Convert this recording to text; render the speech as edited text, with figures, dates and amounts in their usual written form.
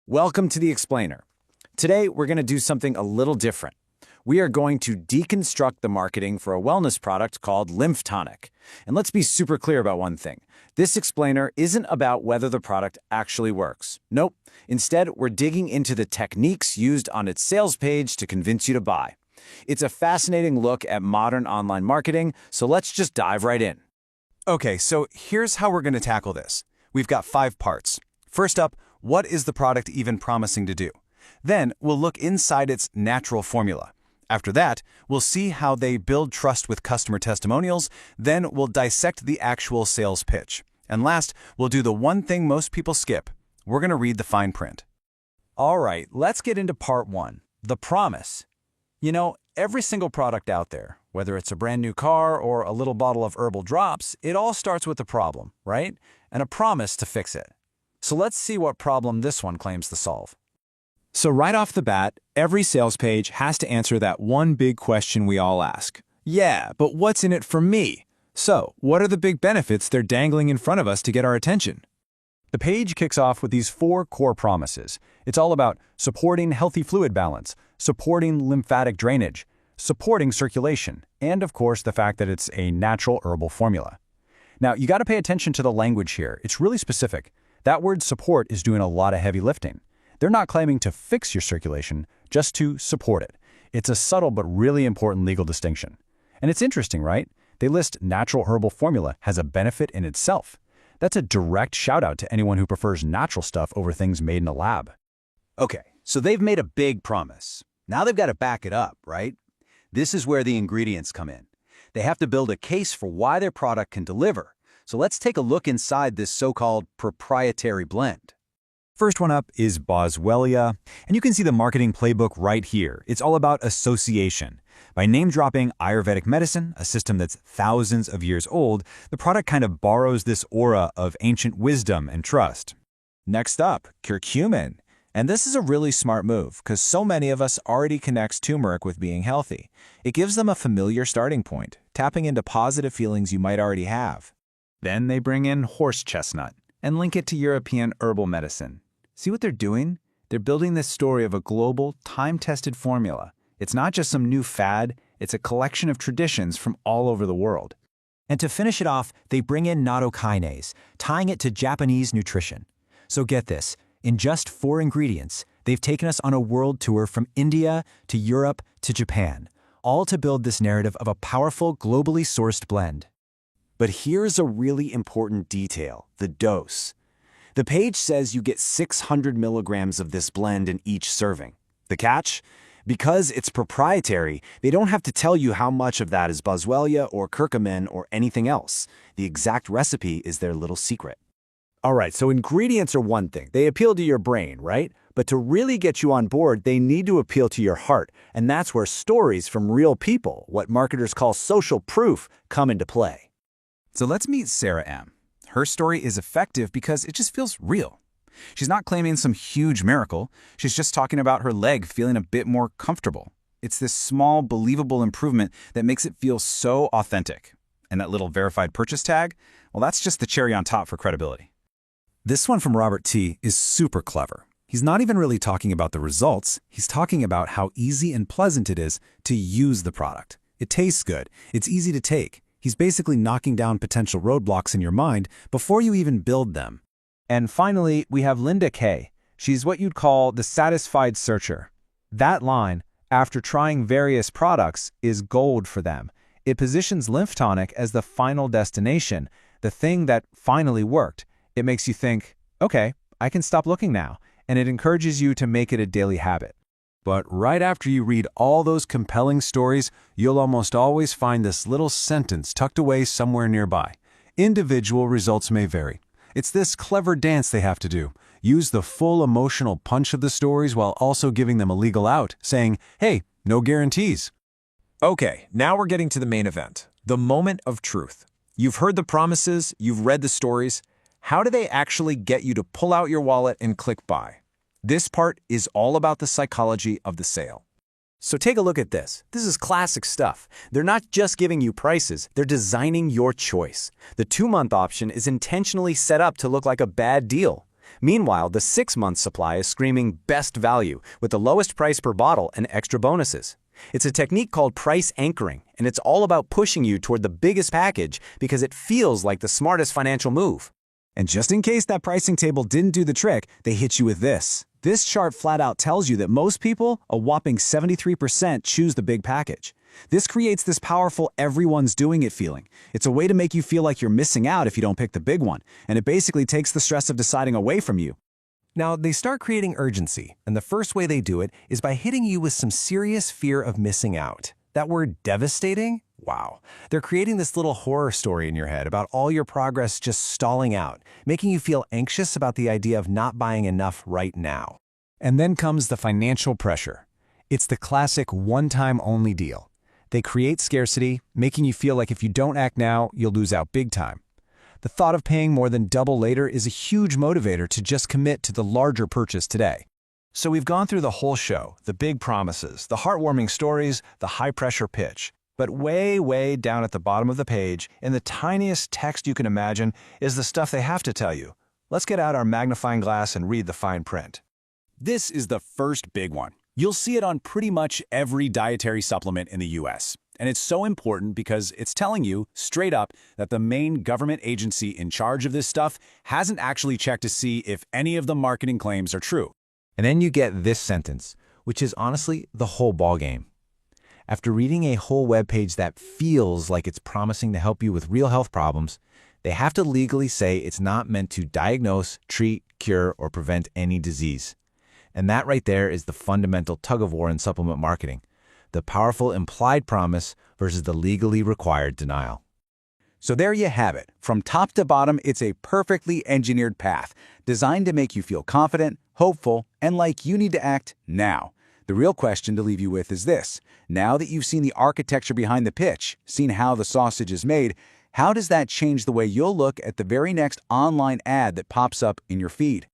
Welcome to the Explainer. Today, we're going to do something a little different. We are going to deconstruct the marketing for a wellness product called Lymph Tonic. And let's be super clear about one thing. This explainer isn't about whether the product actually works. Nope. Instead, we're digging into the techniques used on its sales page to convince you to buy. It's a fascinating look at modern online marketing, so let's just dive right in. Okay, so here's how we're going to tackle this. We've got 5 parts. First up, what is the product even promising to do? Then we'll look inside its natural formula. After that, we'll see how they build trust with customer testimonials. Then we'll dissect the actual sales pitch. And last, we'll do the one thing most people skip. We're going to read the fine print. All right, let's get into part 1, the promise. You know, every single product out there, whether it's a brand new car or a little bottle of herbal drops, it all starts with a problem, right? And a promise to fix it. So let's see what problem this one claims to solve. So right off the bat, every sales page has to answer that one big question we all ask. Yeah, but what's in it for me? So, what are the big benefits they're dangling in front of us to get our attention? The page kicks off with these 4 core promises. It's all about supporting healthy fluid balance, supporting lymphatic drainage, supporting circulation, and of course the fact that it's a natural herbal formula. Now, you got to pay attention to the language here. It's really specific. That word support is doing a lot of heavy lifting. They're not claiming to fix your circulation, just to support it. It's a subtle but really important legal distinction. And it's interesting, right? They list natural herbal formula has a benefit in itself. That's a direct shout out to anyone who prefers natural stuff over things made in a lab. Okay, so they've made a big promise. Now they've got to back it up, right? This is where the ingredients come in. They have to build a case for why their product can deliver. So let's take a look inside this so-called proprietary blend. First one up is Boswellia, and you can see the marketing playbook right here. It's all about association. By name-dropping Ayurvedic medicine, a system that's thousands of years old, the product kind of borrows this aura of ancient wisdom and trust. Next up, curcumin. And this is a really smart move because so many of us already connects turmeric with being healthy. It gives them a familiar starting point, tapping into positive feelings you might already have. Then they bring in horse chestnut and link it to European herbal medicine. See what they're doing? They're building this story of a global, time-tested formula. It's not just some new fad, it's a collection of traditions from all over the world. And to finish it off, they bring in nattokinase, tying it to Japanese nutrition. So get this, in just 4 ingredients, they've taken us on a world tour from India to Europe to Japan, all to build this narrative of a powerful, globally sourced blend. But here's a really important detail, the dose. The page says you get 600 milligrams of this blend in each serving. The catch? Because it's proprietary, they don't have to tell you how much of that is Boswellia or curcumin or anything else. The exact recipe is their little secret. All right, so ingredients are one thing. They appeal to your brain, right? But to really get you on board, they need to appeal to your heart. And that's where stories from real people, what marketers call social proof, come into play. So let's meet Sarah M. Her story is effective because it just feels real. She's not claiming some huge miracle. She's just talking about her leg feeling a bit more comfortable. It's this small, believable improvement that makes it feel so authentic. And that little verified purchase tag, well, that's just the cherry on top for credibility. This one from Robert T. is super clever. He's not even really talking about the results. He's talking about how easy and pleasant it is to use the product. It tastes good. It's easy to take. He's basically knocking down potential roadblocks in your mind before you even build them. And finally, we have Linda K. She's what you'd call the satisfied searcher. That line, after trying various products, is gold for them. It positions Lymph Tonic as the final destination, the thing that finally worked. It makes you think, okay, I can stop looking now, and it encourages you to make it a daily habit. But right after you read all those compelling stories, you'll almost always find this little sentence tucked away somewhere nearby. Individual results may vary. It's this clever dance they have to do. Use the full emotional punch of the stories while also giving them a legal out, saying, hey, no guarantees. Okay, now we're getting to the main event, the moment of truth. You've heard the promises, you've read the stories. How do they actually get you to pull out your wallet and click buy? This part is all about the psychology of the sale. So take a look at this. This is classic stuff. They're not just giving you prices, they're designing your choice. The 2-month option is intentionally set up to look like a bad deal. Meanwhile, the 6-month supply is screaming best value with the lowest price per bottle and extra bonuses. It's a technique called price anchoring, and it's all about pushing you toward the biggest package because it feels like the smartest financial move. And just in case that pricing table didn't do the trick, they hit you with this. This chart flat out tells you that most people, a whopping 73%, choose the big package. This creates this powerful everyone's doing it feeling. It's a way to make you feel like you're missing out if you don't pick the big one, and it basically takes the stress of deciding away from you. Now, they start creating urgency, and the first way they do it is by hitting you with some serious fear of missing out. That word devastating? Wow. They're creating this little horror story in your head about all your progress just stalling out, making you feel anxious about the idea of not buying enough right now. And then comes the financial pressure. It's the classic one-time only deal. They create scarcity, making you feel like if you don't act now, you'll lose out big time. The thought of paying more than double later is a huge motivator to just commit to the larger purchase today. So we've gone through the whole show, the big promises, the heartwarming stories, the high-pressure pitch. But way down at the bottom of the page, in the tiniest text you can imagine, is the stuff they have to tell you. Let's get out our magnifying glass and read the fine print. This is the first big one. You'll see it on pretty much every dietary supplement in the US. And it's so important because it's telling you, straight up, that the main government agency in charge of this stuff hasn't actually checked to see if any of the marketing claims are true. And then you get this sentence, which is honestly the whole ballgame. After reading a whole webpage that feels like it's promising to help you with real health problems, they have to legally say it's not meant to diagnose, treat, cure, or prevent any disease. And that right there is the fundamental tug-of-war in supplement marketing, the powerful implied promise versus the legally required denial. So there you have it. From top to bottom, it's a perfectly engineered path, designed to make you feel confident, hopeful, and like you need to act now. The real question to leave you with is this. Now that you've seen the architecture behind the pitch, seen how the sausage is made, how does that change the way you'll look at the very next online ad that pops up in your feed?